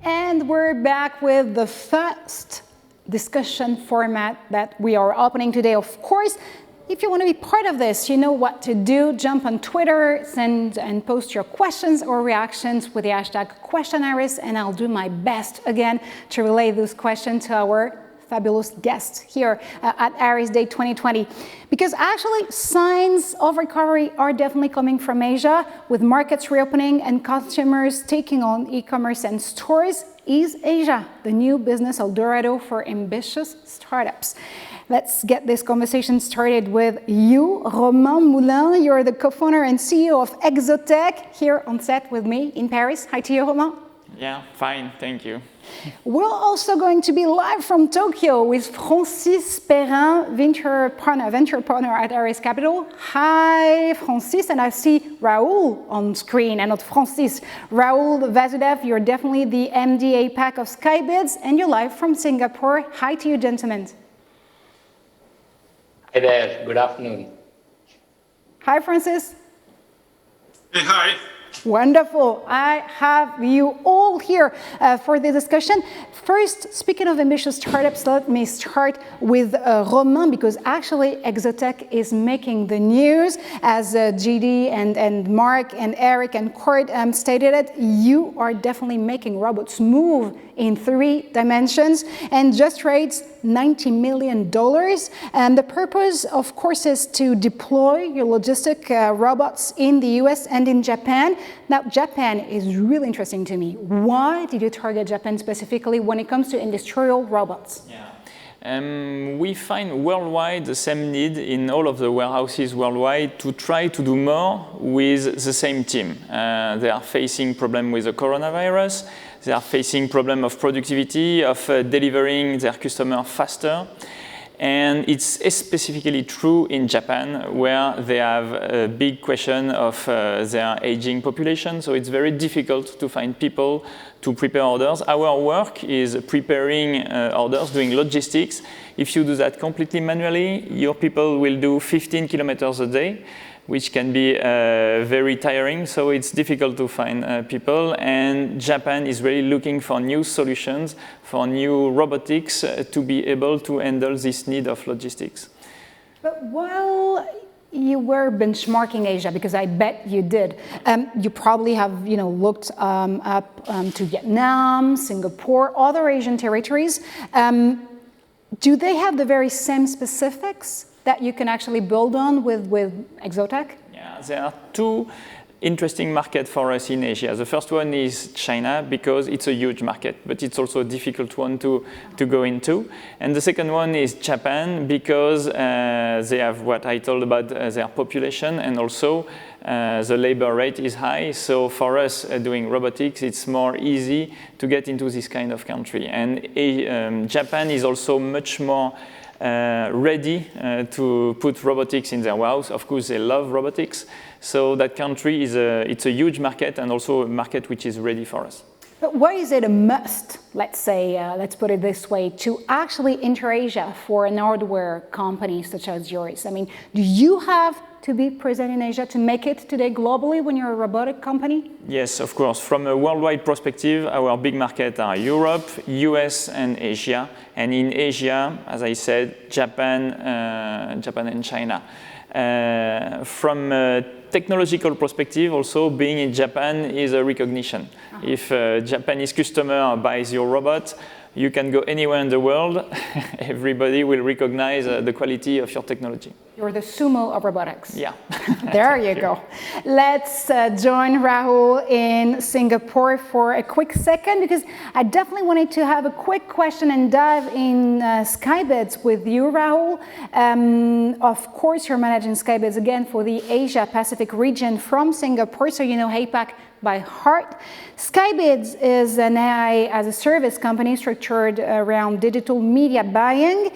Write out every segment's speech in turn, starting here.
And we're back with the first discussion format that we are opening today. Of course, if you want to be part of this, you know what to do. Jump on Twitter, send and post your questions or reactions with the hashtag Questionaris, and I'll do my best again to relay those questions to our fabulous guests here at Aries Day 2020. Because actually, signs of recovery are definitely coming from Asia, with markets reopening and consumers taking on e-commerce and stores. Is Asia the new business Eldorado for ambitious startups? Let's get this conversation started with you, Romain Moulin. You're the co-founder and CEO of Exotec, here on set with me in Paris. Hi to you, Romain. Yeah, fine, thank you. We're also going to be live from Tokyo with Francis Perrin, venture partner at Aries Capital. Hi, Francis, and I see Rahul on screen, and not Francis. Rahul Vasudev, you're definitely the MD APAC of Scibis, and you're live from Singapore. Hi to you, gentlemen. Hi there, good afternoon. Hi, Francis. Hey, hi. Wonderful. I have you all here for the discussion. First, speaking of ambitious startups, let me start with Romain, because actually Exotec is making the news. As GD and Mark and Eric and Court stated it, you are definitely making robots move in 3 dimensions and just raised $90 million. And the purpose, of course, is to deploy your logistic robots in the US and in Japan. Now, Japan is really interesting to me. Why did you target Japan specifically when it comes to industrial robots? Yeah. We find worldwide the same need in all of the warehouses worldwide to try to do more with the same team. They are facing problem with the coronavirus. They are facing problem of productivity, of delivering their customer faster. And it's specifically true in Japan, where they have a big question of their aging population. So it's very difficult to find people to prepare orders. Our work is preparing orders, doing logistics. If you do that completely manually, your people will do 15 kilometers a day, which can be very tiring. So it's difficult to find people. And Japan is really looking for new solutions, for new robotics to be able to handle this need of logistics. But while you were benchmarking Asia, because I bet you did, you probably have looked up to Vietnam, Singapore, other Asian territories. Do they have the very same specifics that you can actually build on with Exotec? Yeah, there are 2 interesting markets for us in Asia. The first one is China, because it's a huge market, but it's also a difficult one to go into. And the second one is Japan, because they have what I told about their population, and also the labor rate is high. So for us doing robotics, it's more easy to get into this kind of country. And Japan is also much more ready to put robotics in their warehouse. Of course, they love robotics. So that country it's a huge market, and also a market which is ready for us. But why is it a must, let's say, let's put it this way, to actually enter Asia for an hardware company such as yours? I mean, do you have to be present in Asia to make it today globally when you're a robotic company? Yes, of course. From a worldwide perspective, our big markets are Europe, US, and Asia. And in Asia, as I said, Japan and China. From a technological perspective, also being in Japan is a recognition. If a Japanese customer buys your robot, you can go anywhere in the world, everybody will recognize the quality of your technology. You're the sumo of robotics. Yeah. There you go. Let's join Rahul in Singapore for a quick second, because I definitely wanted to have a quick question and dive in Scibis with you, Rahul. Of course, you're managing Scibis again for the Asia Pacific region from Singapore, so you know APAC by heart. Scibis is an AI as a service company structured around digital media buying.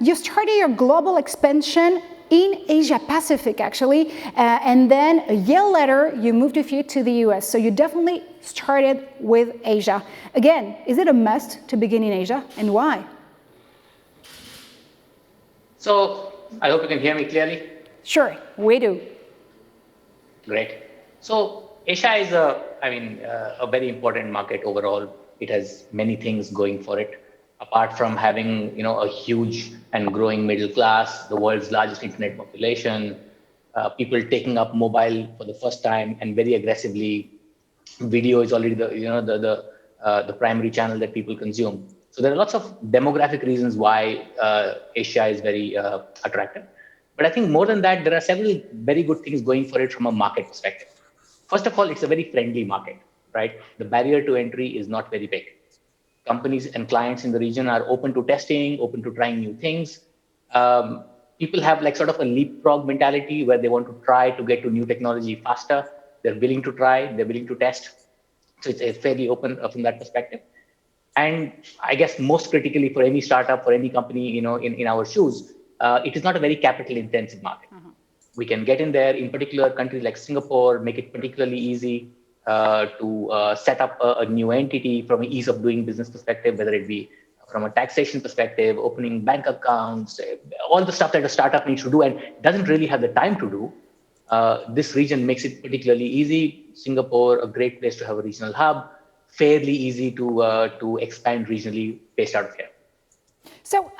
You started your global expansion in Asia Pacific, actually, and then a year later, you moved with you to the US. So you definitely started with Asia. Again, is it a must to begin in Asia, and why? So I hope you can hear me clearly. Sure, we do. Great. So Asia is a very important market overall it has many things going for it. Apart from having, a huge and growing middle class, the world's largest internet population, people taking up mobile for the first time and very aggressively. Video is already the primary channel that people consume. So there are lots of demographic reasons why Asia is very attractive. But I think more than that, there are several very good things going for it from a market perspective. First of all, it's a very friendly market, right? The barrier to entry is not very big. Companies and clients in the region are open to testing, open to trying new things. People have like sort of a leapfrog mentality where they want to try to get to new technology faster. They're willing to try, they're willing to test. So it's fairly open from that perspective. And I guess most critically for any startup, for any company, in our shoes, it is not a very capital intensive market. We can get in there, in particular countries like Singapore, make it particularly easy to set up a new entity from an ease of doing business perspective, whether it be from a taxation perspective, opening bank accounts, all the stuff that a startup needs to do and doesn't really have the time to do. This region makes it particularly easy. Singapore, a great place to have a regional hub, fairly easy to expand regionally based out of here. So,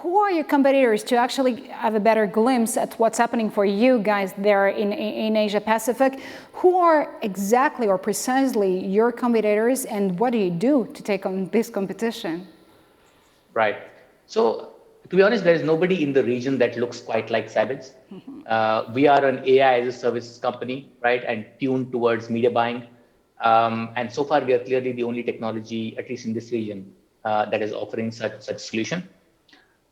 who are your competitors to actually have a better glimpse at what's happening for you guys there in Asia Pacific? Who are exactly or precisely your competitors, and what do you do to take on this competition? Right. So, to be honest, there is nobody in the region that looks quite like Scibis. We are an AI as a service company, right, and tuned towards media buying. And so far, we are clearly the only technology, at least in this region, that is offering such solution.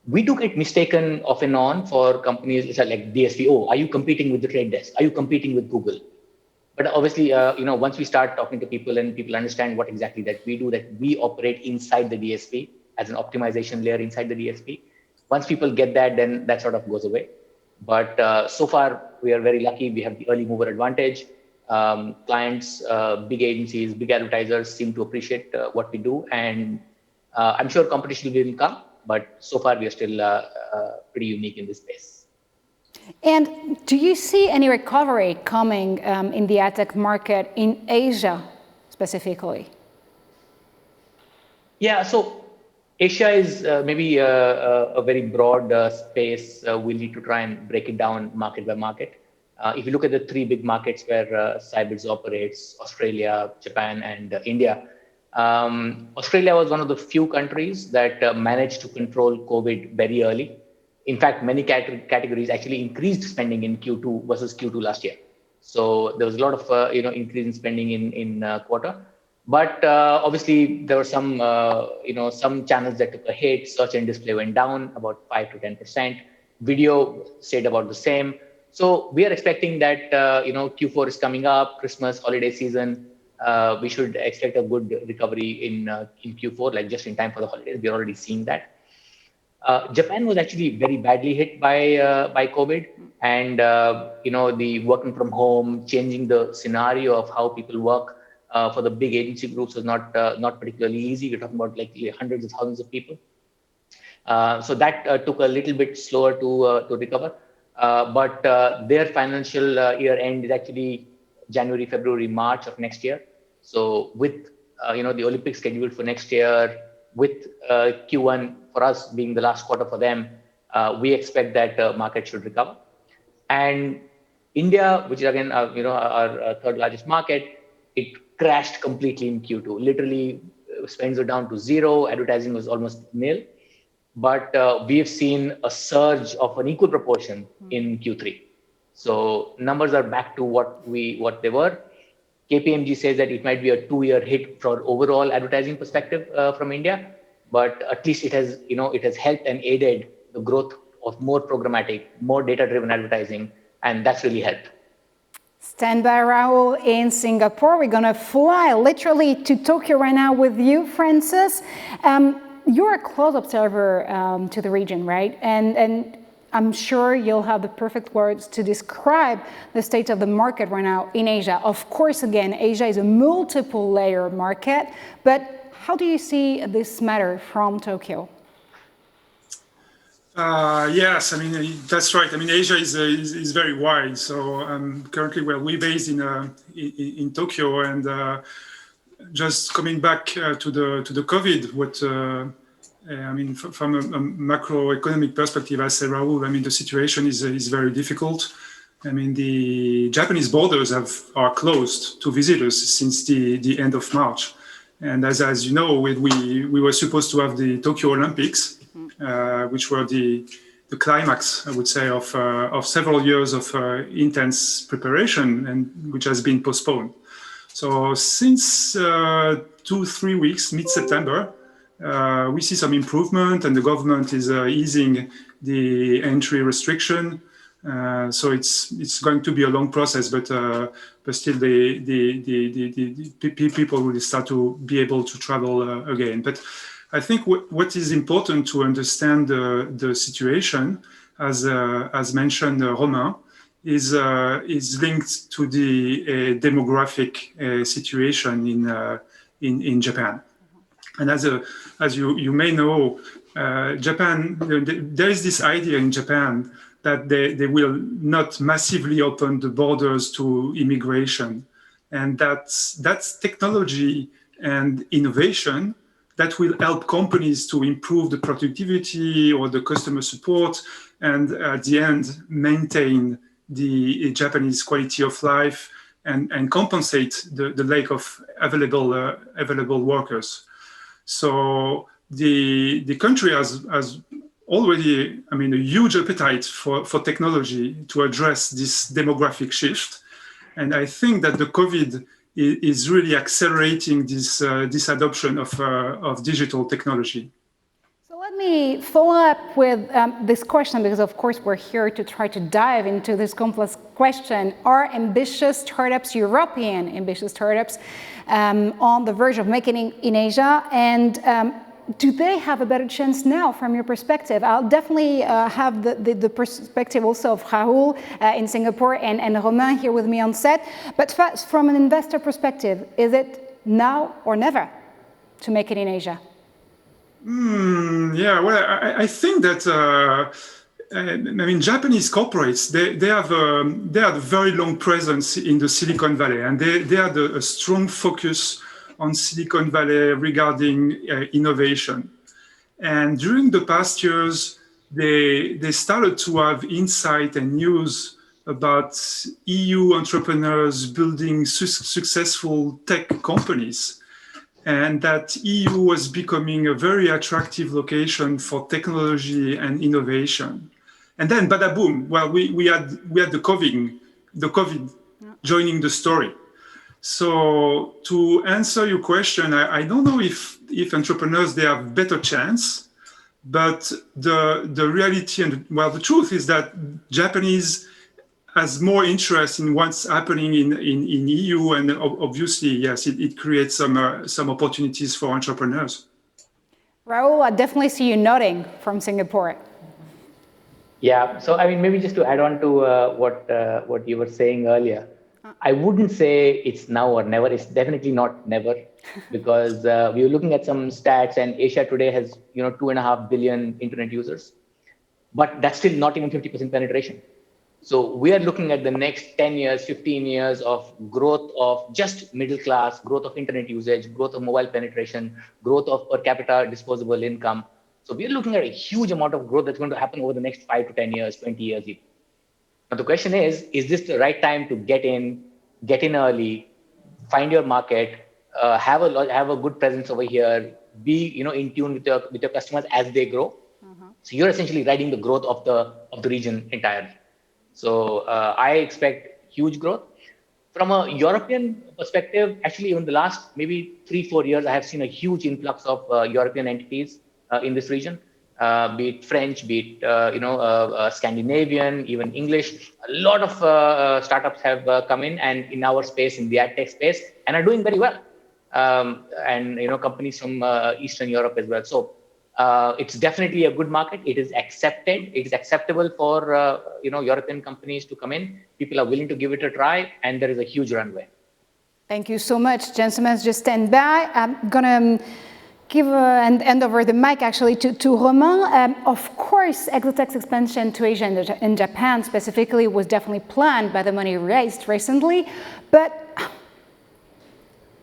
We do get mistaken off and on for companies like DSP. Oh, are you competing with the Trade Desk? Are you competing with Google? But obviously, once we start talking to people and people understand what exactly that we do, that we operate inside the DSP as an optimization layer inside the DSP. Once people get that, then that sort of goes away. But so far, we are very lucky. We have the early mover advantage. Clients, big agencies, big advertisers seem to appreciate what we do. And I'm sure competition will come. But so far, we are still pretty unique in this space. And do you see any recovery coming in the ad tech market in Asia specifically? Yeah, so Asia is maybe a very broad space. We'll need to try and break it down market by market. If you look at the three big markets where Scibis operates, Australia, Japan, and India, Australia was one of the few countries that managed to control COVID very early. In fact, many categories actually increased spending in Q2 versus Q2 last year. So there was a lot of increase in spending in quarter. But obviously, there were some channels that took a hit. Search and display went down about 5 to 10%. Video stayed about the same. So we are expecting that Q4 is coming up, Christmas holiday season. We should expect a good recovery in Q4, like just in time for the holidays. We're already seeing that. Japan was actually very badly hit by COVID, and the working from home, changing the scenario of how people work for the big agency groups was not particularly easy. We're talking about like hundreds of thousands of people. So that took a little bit slower to recover. But their financial year end is actually January, February, March of next year. So with the Olympics scheduled for next year, with Q1 for us being the last quarter for them, we expect that market should recover. And India, which is again our third largest market, it crashed completely in Q2. Literally, spends were down to zero. Advertising was almost nil. But we have seen a surge of an equal proportion in Q3. So numbers are back to what they were. KPMG says that it might be a 2-year hit for overall advertising perspective from India, but at least it has helped and aided the growth of more programmatic, more data-driven advertising, and that's really helped. Stand by, Rahul, in Singapore. We're going to fly literally to Tokyo right now with you, Francis. You're a close observer to the region, right? And I'm sure you'll have the perfect words to describe the state of the market right now in Asia. Of course, again, Asia is a multiple layer market, but how do you see this matter from Tokyo? Yes, that's right. Asia is very wide. So currently, we're based in Tokyo, and just coming back to the COVID, I mean, from a macroeconomic perspective, as said Rahul, I mean, the situation is very difficult. I mean, the Japanese borders are closed to visitors since the end of March. And as you know, we were supposed to have the Tokyo Olympics, which were the climax, I would say, of several years of intense preparation, and which has been postponed. So since 2-3 weeks, mid-September, we see some improvement, and the government is easing the entry restriction. So it's going to be a long process, but still the people will start to be able to travel again. But I think what is important to understand the situation, as mentioned, Romain, is linked to the demographic situation in Japan. And as you may know, Japan, there is this idea in Japan that they will not massively open the borders to immigration. And that's technology and innovation that will help companies to improve the productivity or the customer support, and at the end, maintain the Japanese quality of life and compensate the lack of available workers. So the country has already, I mean, a huge appetite for technology to address this demographic shift. And I think that the COVID is really accelerating this adoption of digital technology. So let me follow up with this question, because of course we're here to try to dive into this complex question. Are ambitious startups, European ambitious startups, on the verge of making it in Asia? And do they have a better chance now from your perspective? I'll definitely have the perspective also of Rahul in Singapore and Romain here with me on set. But first, from an investor perspective, is it now or never to make it in Asia? Yeah, well, I think that, I mean, Japanese corporates, they have a very long presence in the Silicon Valley, and they had a strong focus on Silicon Valley regarding innovation. And during the past years, they started to have insight and news about EU entrepreneurs building successful tech companies, and that EU was becoming a very attractive location for technology and innovation. And then, bada boom, well, we had the COVID joining the story. So to answer your question, I don't know if entrepreneurs, they have better chance, but the reality and, well, the truth is that Japanese has more interest in what's happening in EU, and obviously, yes, it creates some opportunities for entrepreneurs. Rahul, I definitely see you nodding from Singapore. Yeah, so I mean, maybe just to add on to what you were saying earlier, I wouldn't say it's now or never. It's definitely not never, because we were looking at some stats, and Asia today has 2.5 billion internet users, but that's still not even 50% penetration. So we are looking at the next 10 years, 15 years of growth of just middle class, growth of internet usage, growth of mobile penetration, growth of per capita disposable income. So we're looking at a huge amount of growth that's going to happen over the next 5 to 10 years, 20 years even. Now the question is this the right time to get in early, find your market, have a good presence over here, be in tune with your customers as they grow. So you're essentially riding the growth of the region entirely. So I expect huge growth. From a European perspective, actually, even the last maybe 3-4 years, I have seen a huge influx of European entities in this region, be it French, be it Scandinavian, even English. A lot of startups have come in our space, in the ad tech space, and are doing very well. And companies from Eastern Europe as well. So it's definitely a good market. It is accepted. It is acceptable for European companies to come in. People are willing to give it a try, and there is a huge runway. Thank you so much, gentlemen. Just stand by. I'm gonna give and hand over the mic actually to Romain. Of course, Exotec's expansion to Asia and Japan specifically was definitely planned by the money raised recently, but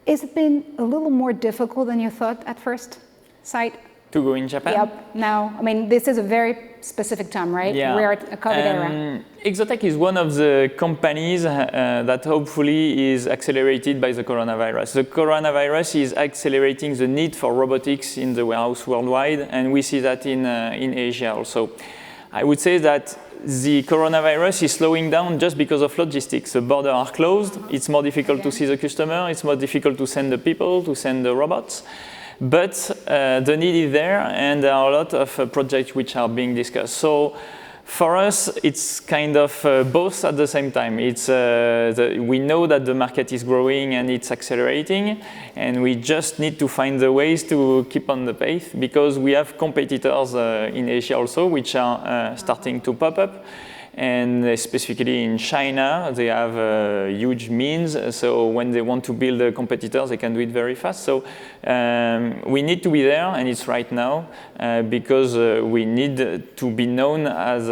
Has it been a little more difficult than you thought at first sight? To go in Japan? Yep. Now, I mean, this is a very specific time, right? Yeah. We're at a COVID era. Exotec is one of the companies that hopefully is accelerated by the coronavirus. The coronavirus is accelerating the need for robotics in the warehouse worldwide, and we see that in Asia also. I would say that the coronavirus is slowing down just because of logistics. The borders are closed. It's more difficult to see the customer. It's more difficult to send the people, to send the robots. But the need is there, and there are a lot of projects which are being discussed. So for us, it's kind of both at the same time. It's we know that the market is growing and it's accelerating, and we just need to find the ways to keep on the pace, because we have competitors in Asia also, which are starting to pop up. And specifically in China, they have huge means. So when they want to build a competitor, they can do it very fast. So we need to be there, and it's right now, because we need to be known as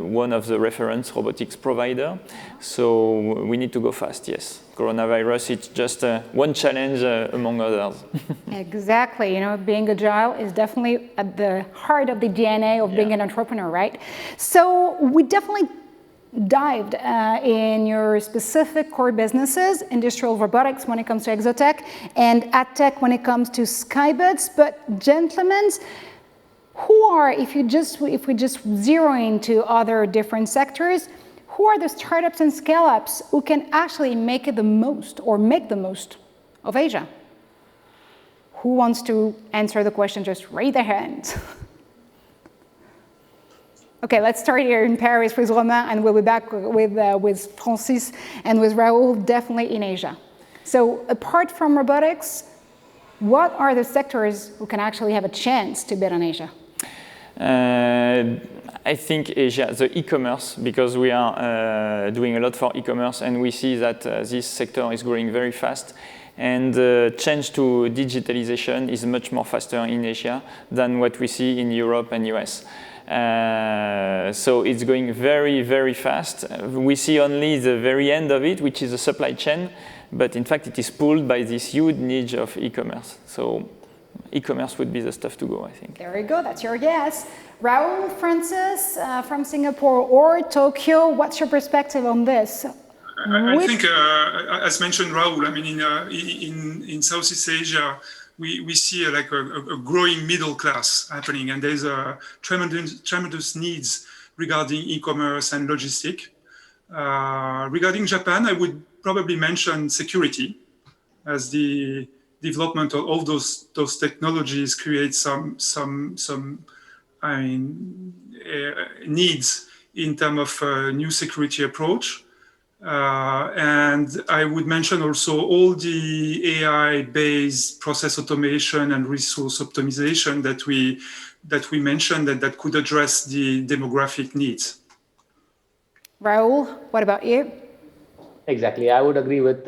one of the reference robotics provider. So we need to go fast, yes. Coronavirus, it's just one challenge among others. Exactly. You know, being agile is definitely at the heart of the DNA of being an entrepreneur, right? So we definitely dived in your specific core businesses, industrial robotics when it comes to Exotec, and AdTech when it comes to Scibis. But gentlemen, who are, if we just zero into other different sectors, who are the startups and scale-ups who can actually make it the most, or make the most of Asia? Who wants to answer the question? Just raise their hand. Okay, let's start here in Paris with Romain, and we'll be back with Francis and with Rahul, definitely in Asia. So apart from robotics, what are the sectors who can actually have a chance to bet on Asia? I think Asia, the e-commerce, because we are doing a lot for e-commerce, and we see that this sector is growing very fast. And the change to digitalization is much more faster in Asia than what we see in Europe and US. So it's going very, very fast. We see only the very end of it, which is the supply chain, but in fact it is pulled by this huge need of e-commerce. So e-commerce would be the stuff to go, I think. There you go, that's your guess. Rahul, Francis, from Singapore or Tokyo, what's your perspective on this? I think, as mentioned, Rahul, I mean, in Southeast Asia, we see a growing middle class happening, and there's a tremendous needs regarding e-commerce and logistic. Regarding Japan, I would probably mention security, as the development of all those technologies create some needs in terms of new security approach. And I would mention also all the AI-based process automation and resource optimization that we mentioned that could address the demographic needs. Rahul, what about you? Exactly, I would agree with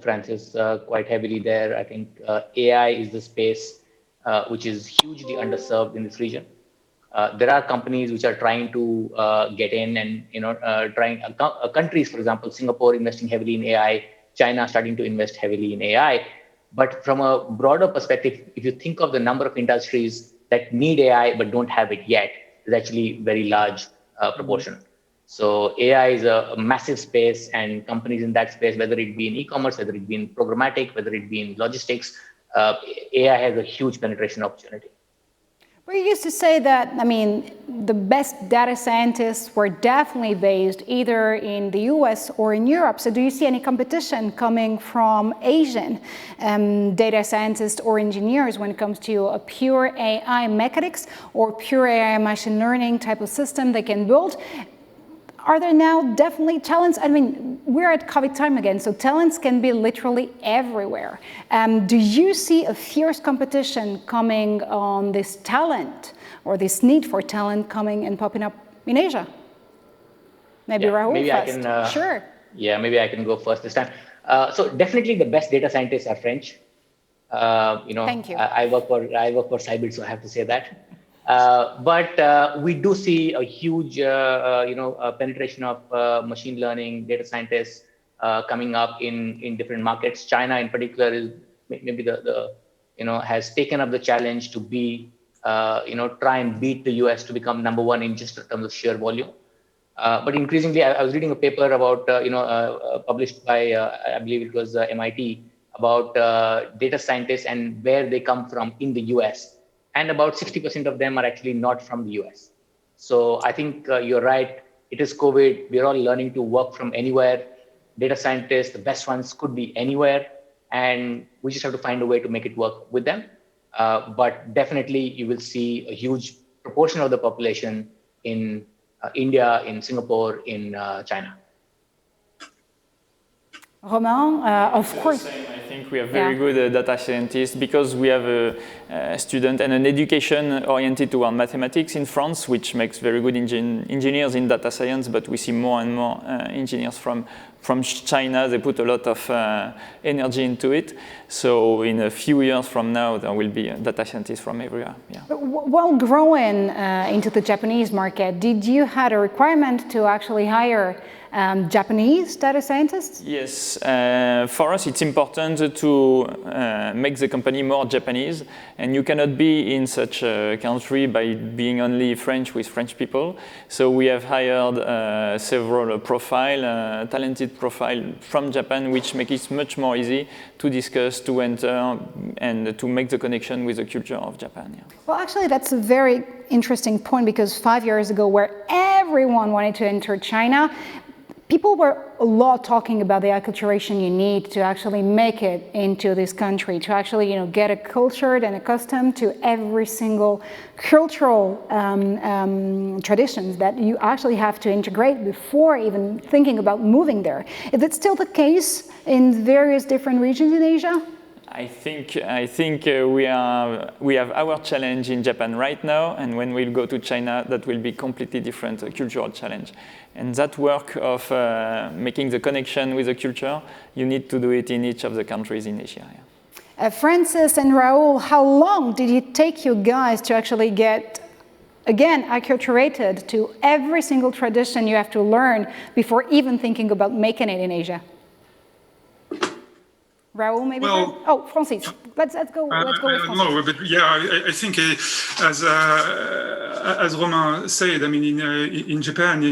Francis quite heavily there. I think AI is the space which is hugely underserved in this region. There are companies which are trying to get in, and countries, for example, Singapore investing heavily in AI, China starting to invest heavily in AI. But from a broader perspective, if you think of the number of industries that need AI but don't have it yet, it's actually very large proportion. So AI is a massive space, and companies in that space, whether it be in e-commerce, whether it be in programmatic, whether it be in logistics, AI has a huge penetration opportunity. We used to say that, I mean, the best data scientists were definitely based either in the US or in Europe. So do you see any competition coming from Asian data scientists or engineers when it comes to a pure AI mechanics or pure AI machine learning type of system they can build? Are there now definitely talents? I mean, we're at COVID time again, so talents can be literally everywhere. Do you see a fierce competition coming on this talent or this need for talent coming and popping up in Asia? Maybe Rahul maybe first. I can, sure. Yeah, maybe I can go first this time. So definitely the best data scientists are French. Thank you. I work for Scibis, so I have to say that. But we do see a huge, penetration of machine learning data scientists coming up in different markets. China in particular is maybe has taken up the challenge to be, try and beat the US to become number one in just in terms of sheer volume. But increasingly, I was reading a paper about, published by, I believe it was MIT, about data scientists and where they come from in the US. And about 60% of them are actually not from the US. So I think you're right. It is COVID. We're all learning to work from anywhere. Data scientists, the best ones, could be anywhere. And we just have to find a way to make it work with them. But definitely, you will see a huge proportion of the population in India, in Singapore, in China. Romain, of course. I think we have very good data scientists because we have a student and an education oriented toward mathematics in France, which makes very good engineers in data science, but we see more and more engineers from China. They put a lot of energy into it. So in a few years from now, there will be data scientists from everywhere. Yeah. While growing into the Japanese market, did you have a requirement to actually hire Japanese data scientists? Yes, for us it's important to make the company more Japanese, and you cannot be in such a country by being only French with French people. So we have hired several talented profile from Japan, which make it much more easy to discuss, to enter, and to make the connection with the culture of Japan. Yeah. Well, actually, that's a very interesting point, because 5 years ago, where everyone wanted to enter China, people were a lot talking about the acculturation you need to actually make it into this country, to actually, get cultured and accustomed to every single cultural traditions that you actually have to integrate before even thinking about moving there. Is it still the case in various different regions in Asia? I think we have our challenge in Japan right now, and when we'll go to China, that will be completely different, a cultural challenge. And that work of making the connection with the culture, you need to do it in each of the countries in Asia. Yeah. Francis and Rahul, how long did it take you guys to actually get, again, acculturated to every single tradition you have to learn before even thinking about making it in Asia? Rahul, maybe? Well, Francis. Let's go with Francis. No, but yeah, I think as Romain said, I mean, in Japan,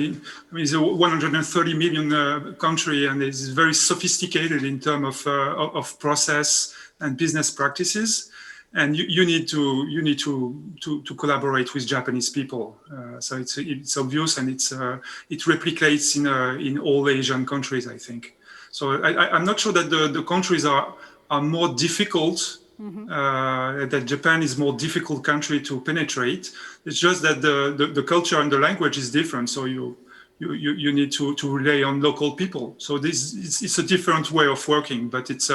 it's a 130 million country, and it's very sophisticated in terms of process and business practices. And you need to collaborate with Japanese people. So it's obvious, and it replicates in all Asian countries, I think. So I'm not sure that the countries are more difficult, that Japan is more difficult country to penetrate. It's just that the culture and the language is different. So you need to rely on local people. So it's a different way of working, but it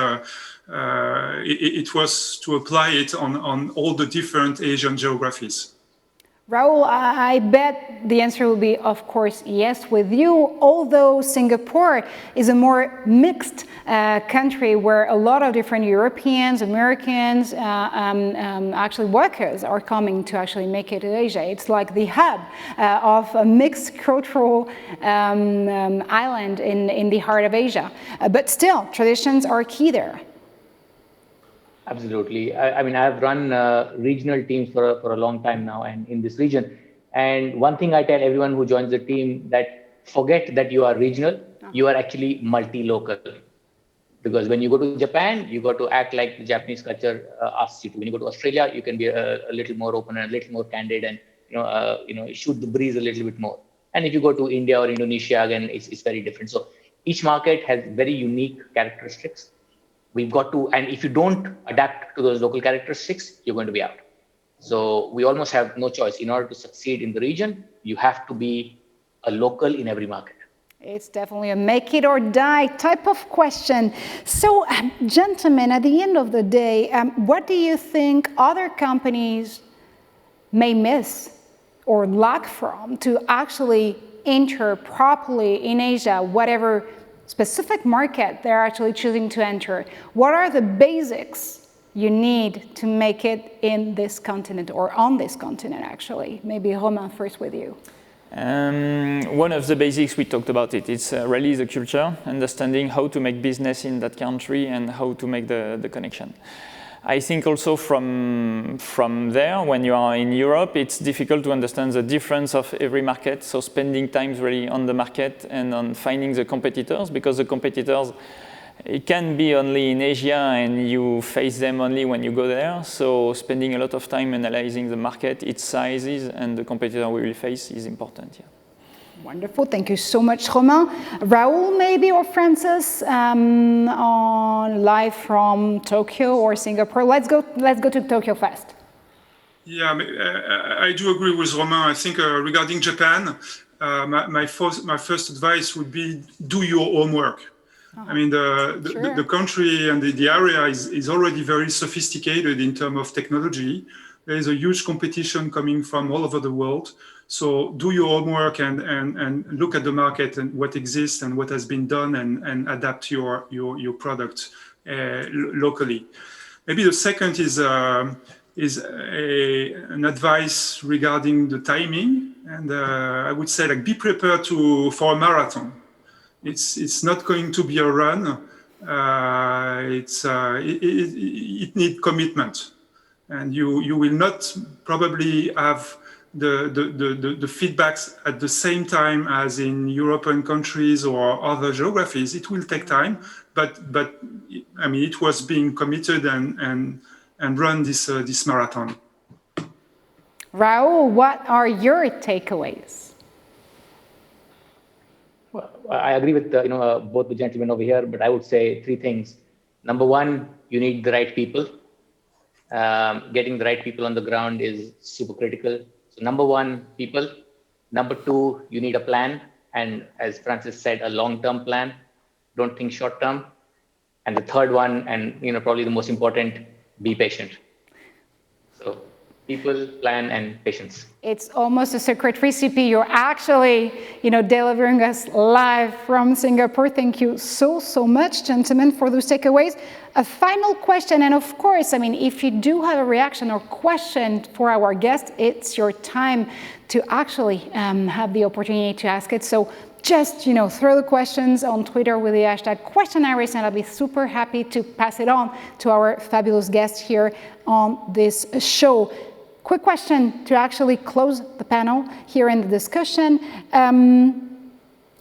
was to apply it on all the different Asian geographies. Rahul, I bet the answer will be, of course, yes with you, although Singapore is a more mixed country where a lot of different Europeans, Americans, actually workers are coming to actually make it to Asia. It's like the hub of a mixed cultural island in the heart of Asia. But still, traditions are key there. Absolutely. I mean, I've run regional teams for a long time now, and in this region. And one thing I tell everyone who joins the team, that forget that you are regional, you are actually multi-local. Because when you go to Japan, you got to act like the Japanese culture asks you to. When you go to Australia, you can be a little more open and a little more candid, and shoot the breeze a little bit more. And if you go to India or Indonesia, again, it's very different. So each market has very unique characteristics. We've got to, and if you don't adapt to those local characteristics, you're going to be out. So we almost have no choice. In order to succeed in the region, you have to be a local in every market. It's definitely a make it or die type of question. So, gentlemen, at the end of the day, what do you think other companies may miss or lack from to actually enter properly in Asia, whatever specific market they're actually choosing to enter? What are the basics you need to make it in this continent, or on this continent, actually? Maybe Romain, first with you. One of the basics, we talked about it, it's really the culture, understanding how to make business in that country and how to make the connection. I think also from there, when you are in Europe, it's difficult to understand the difference of every market. So spending time really on the market and on finding the competitors, because the competitors, it can be only in Asia and you face them only when you go there. So spending a lot of time analyzing the market, its sizes, and the competitor we will face is important. Yeah. Wonderful, thank you so much, Romain. Rahul, maybe, or Francis, on live from Tokyo or Singapore. Let's go to Tokyo first. Yeah, I do agree with Romain. I think regarding Japan, my first advice would be do your homework. I mean, the country and the area is already very sophisticated in terms of technology. There is a huge competition coming from all over the world. So do your homework and look at the market and what exists and what has been done and adapt your product locally. Maybe the second is an advice regarding the timing. And I would say, like, be prepared for a marathon. It's not going to be a run. It needs commitment. And you will not probably have the feedbacks at the same time as in European countries or other geographies. It will take time, but I mean, it was being committed and run this marathon. Rahul, what are your takeaways? Well, I agree with both the gentlemen over here, but I would say three things. Number one, you need the right people. Getting the right people on the ground is super critical. So number one, people. Number two, you need a plan. And as Francis said, a long-term plan. Don't think short-term. And the third one, and probably the most important, be patient. So people, plan, and patience. It's almost a secret recipe. You're actually, delivering us live from Singapore. Thank you so much, gentlemen, for those takeaways. A final question, and of course, I mean, if you do have a reaction or question for our guest, it's your time to actually have the opportunity to ask it. So just, throw the questions on Twitter with the hashtag #QuestionIris, and I'll be super happy to pass it on to our fabulous guests here on this show. Quick question to actually close the panel here in the discussion.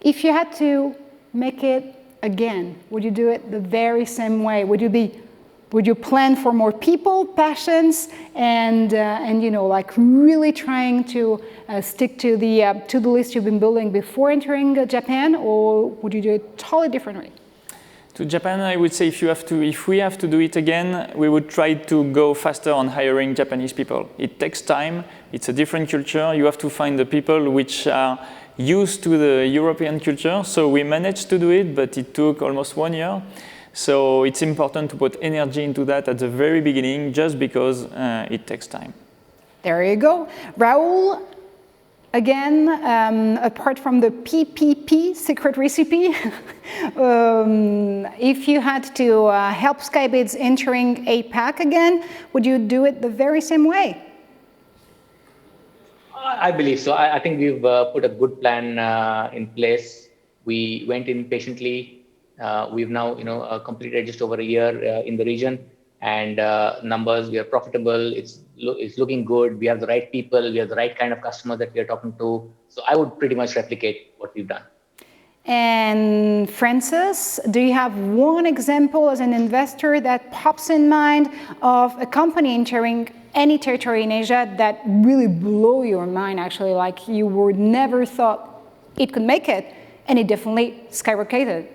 If you had to make it again, would you do it the very same way? Would you plan for more people, passions, and like really trying to stick to the list you've been building before entering Japan, or would you do it totally differently? To Japan, I would say if we have to do it again, we would try to go faster on hiring Japanese people. It takes time. It's a different culture. You have to find the people which are used to the European culture. So we managed to do it, but it took almost 1 year. So it's important to put energy into that at the very beginning, just because it takes time. There you go. Rahul, again, apart from the PPP secret recipe, if you had to help Scibis entering APAC again, would you do it the very same way? I believe so. I think we've put a good plan in place. We went in patiently. We've now, completed just over a year in the region, and numbers, we are profitable. It's looking good. We have the right people. We have the right kind of customers that we are talking to. So I would pretty much replicate what we've done. And Francis, do you have one example as an investor that pops in mind of a company entering any territory in Asia that really blew your mind, actually, like you would never thought it could make it, and it definitely skyrocketed?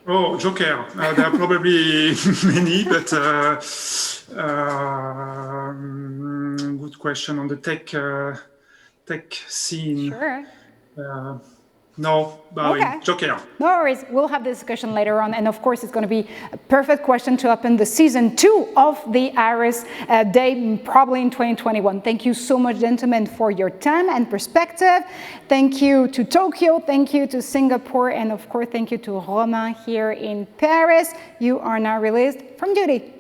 Oh, Joker. There are probably many, but good question on the tech scene. Sure. No, okay. Joker. No worries. We'll have the discussion later on. And of course, it's going to be a perfect question to open the season 2 of the Iris Day, probably in 2021. Thank you so much, gentlemen, for your time and perspective. Thank you to Tokyo. Thank you to Singapore. And of course, thank you to Romain here in Paris. You are now released from duty.